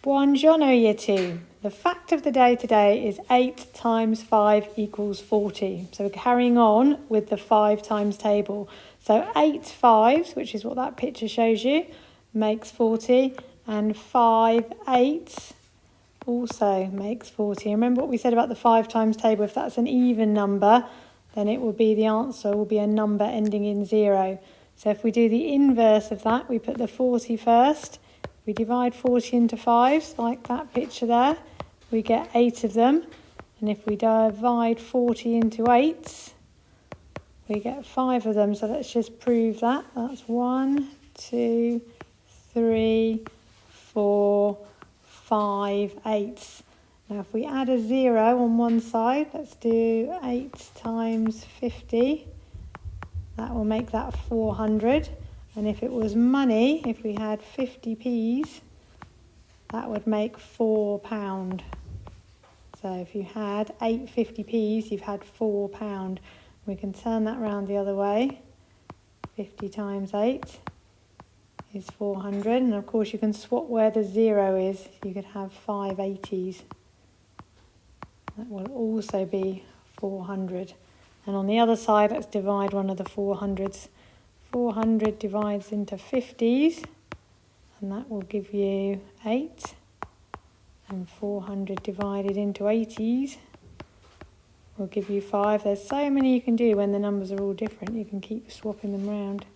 Buongiorno, Year 2. The fact of the day today is 8 times 5 equals 40. So we're carrying on with the 5 times table. So 8 fives, which is what that picture shows you, makes 40. And 5 eights also makes 40. Remember what we said about the 5 times table? If that's an even number, then it will be, the answer will be a number ending in 0. So if we do the inverse of that, we put the 40 first. We divide 40 into 5s, like that picture there. We get 8 of them. And if we divide 40 into 8s, we get 5 of them. So let's just prove that. That's 1, 2, 3, 4, 5 eighths. Now if we add a 0 on one side, let's do 8 times 50. That will make that 400. And if it was money, if we had 50p's, that would make £4. So if you had 8 50p's, you've had £4. We can turn that round the other way. 50 times 8 is 400. And of course you can swap where the 0 is. You could have 5 80s. That will also be 400. And on the other side, let's divide one of the 400s. 400 divides into 50s, and that will give you 8. And 400 divided into 80s will give you 5. There's so many you can do when the numbers are all different. You can keep swapping them around,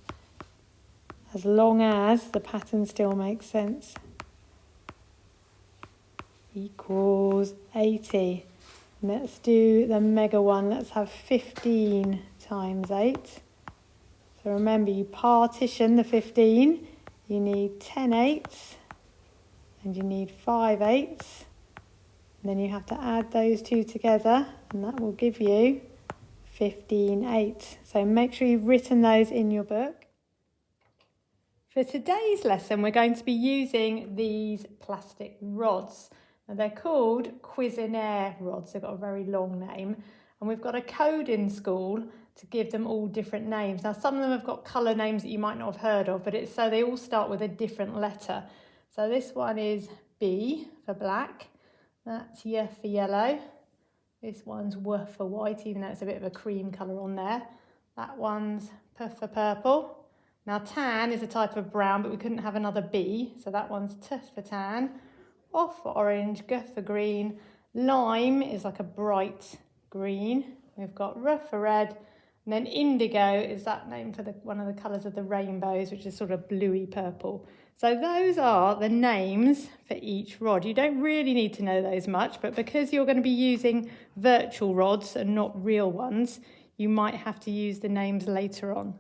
as long as the pattern still makes sense. Equals 80. Let's do the mega one. Let's have 15 times 8. So remember, you partition the 15. You need 10 eighths and you need 5 eighths. And then you have to add those two together, and that will give you 15 eighths. So make sure you've written those in your book. For today's lesson, we're going to be using these plastic rods. Now they're called Cuisinaire rods. They've got a very long name. And we've got a code in school to give them all different names. Now some of them have got colour names that you might not have heard of, but it's so they all start with a different letter. So this one is B for black. That's Y for yellow. This one's W for white, even though it's a bit of a cream colour on there. That one's P for purple. Now tan is a type of brown, but we couldn't have another B, so that one's T for tan. O for orange, G for green. Lime is like a bright green. We've got R for red. And then indigo is that name for one of the colours of the rainbows, which is sort of bluey purple. So those are the names for each rod. You don't really need to know those much, but because you're going to be using virtual rods and not real ones, you might have to use the names later on.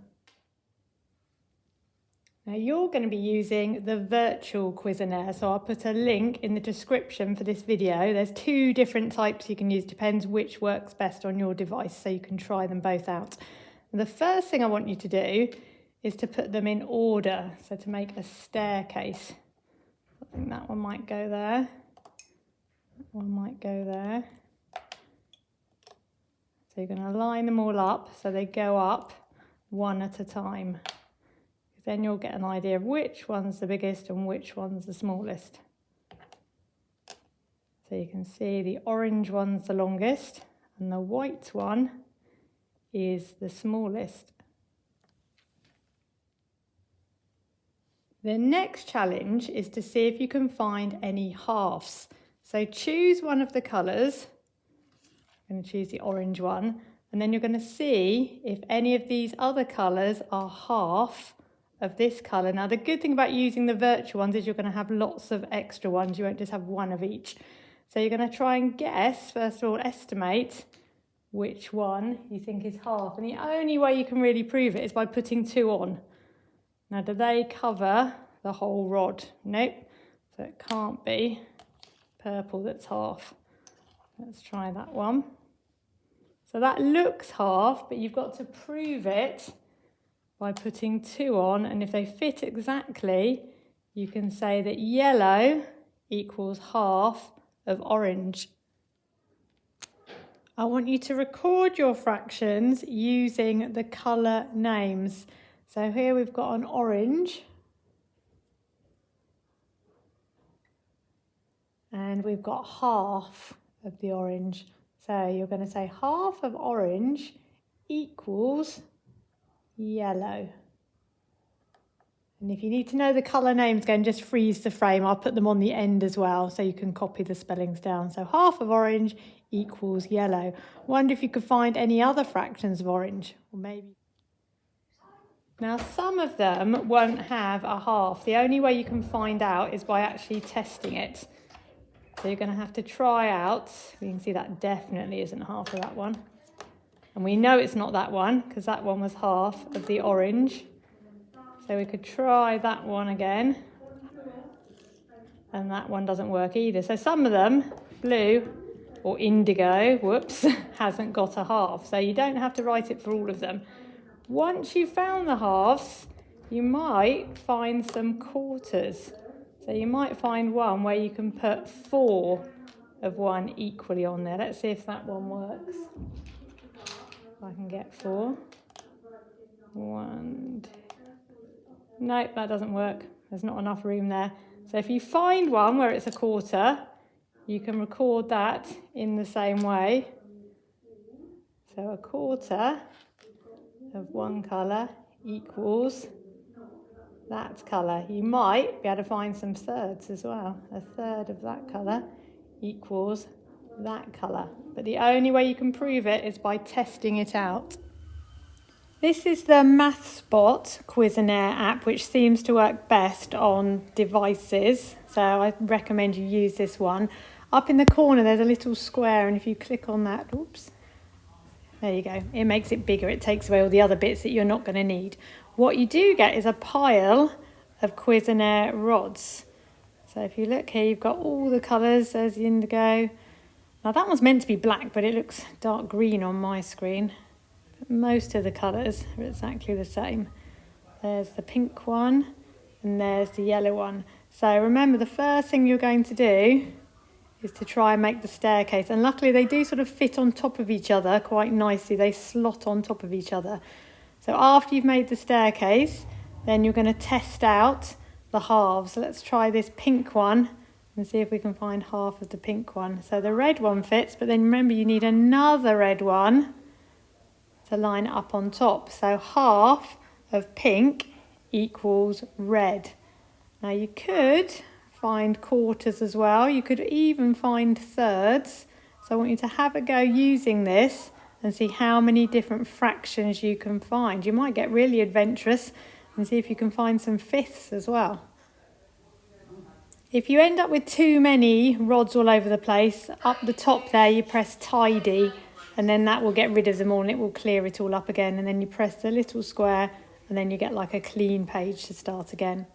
Now you're going to be using the virtual Cuisinaire, so I'll put a link in the description for this video. There's 2 different types you can use, depends which works best on your device, so you can try them both out. And the first thing I want you to do is to put them in order, so to make a staircase. I think that one might go there, that one might go there. So you're going to line them all up so they go up one at a time. Then you'll get an idea of which one's the biggest and which one's the smallest. So you can see the orange one's the longest and the white one is the smallest. The next challenge is to see if you can find any halves. So choose one of the colours. I'm going to choose the orange one, and then you're going to see if any of these other colours are half of this colour. Now the good thing about using the virtual ones is you're going to have lots of extra ones. You won't just have one of each. So you're going to try and guess, first of all, estimate which one you think is half. And the only way you can really prove it is by putting 2 on. Now do they cover the whole rod? Nope. So it can't be purple that's half. Let's try that one. So that looks half, but you've got to prove it by putting 2 on, and if they fit exactly, you can say that yellow equals half of orange. I want you to record your fractions using the colour names. So here we've got an orange, and we've got half of the orange. So you're going to say half of orange equals yellow. And if you need to know the colour names again, just freeze the frame. I'll put them on the end as well so you can copy the spellings down. So half of orange equals yellow. Wonder if you could find any other fractions of orange, or maybe. Now some of them won't have a half. The only way you can find out is by actually testing it. So you're going to have to try out. You can see that definitely isn't half of that one. And we know it's not that one because that one was half of the orange. So we could try that one again. And that one doesn't work either. So some of them, blue or indigo, whoops, hasn't got a half. So you don't have to write it for all of them. Once you've found the halves, you might find some quarters. So you might find one where you can put 4 of one equally on there. Let's see if that one works. If I can get 4. 1, 2. Nope, that doesn't work. There's not enough room there. So if you find one where it's a quarter, you can record that in the same way. So a quarter of one colour equals that colour. You might be able to find some thirds as well. A third of that colour equals that colour. But the only way you can prove it is by testing it out. This is the MathSpot Cuisinaire app, which seems to work best on devices. So I recommend you use this one. Up in the corner, there's a little square, and if you click on that, oops, there you go. It makes it bigger. It takes away all the other bits that you're not going to need. What you do get is a pile of Cuisinaire rods. So if you look here, you've got all the colours. There's the indigo. Now that one's meant to be black, but it looks dark green on my screen. Most of the colours are exactly the same. There's the pink one and there's the yellow one. So remember, the first thing you're going to do is to try and make the staircase. And luckily they do sort of fit on top of each other quite nicely. They slot on top of each other. So after you've made the staircase, then you're going to test out the halves. Let's try this pink one and see if we can find half of the pink one. So the red one fits, but then remember you need another red one to line it up on top. So half of pink equals red. Now you could find quarters as well. You could even find thirds. So I want you to have a go using this and see how many different fractions you can find. You might get really adventurous and see if you can find some fifths as well. If you end up with too many rods all over the place, up the top there you press tidy, and then that will get rid of them all and it will clear it all up again. And then you press the little square and then you get like a clean page to start again.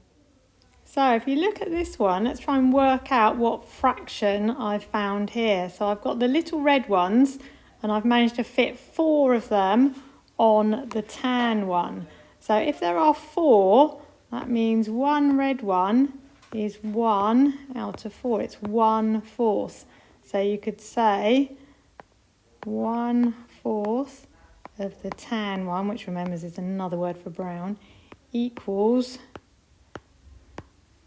So if you look at this one, let's try and work out what fraction I've found here. So I've got the little red ones and I've managed to fit 4 of them on the tan one. So if there are 4, that means one red one is 1 out of 4. It's 1/4. So you could say 1/4 of the tan one, which remembers is another word for brown, equals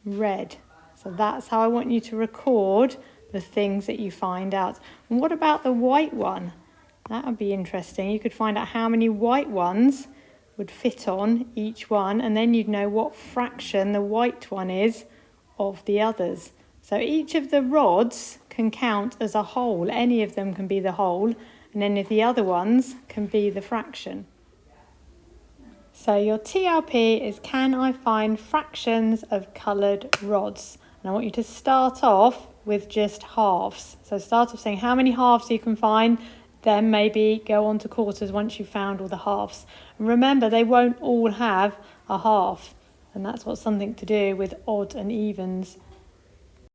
red. So that's how I want you to record the things that you find out. And what about the white one? That would be interesting. You could find out how many white ones would fit on each one, and then you'd know what fraction the white one is of the others. So each of the rods can count as a whole. Any of them can be the whole, and any of the other ones can be the fraction. So your TLP is, can I find fractions of coloured rods? And I want you to start off with just halves. So start off saying how many halves you can find, then maybe go on to quarters once you've found all the halves. And remember, they won't all have a half. And that's got something to do with odd and evens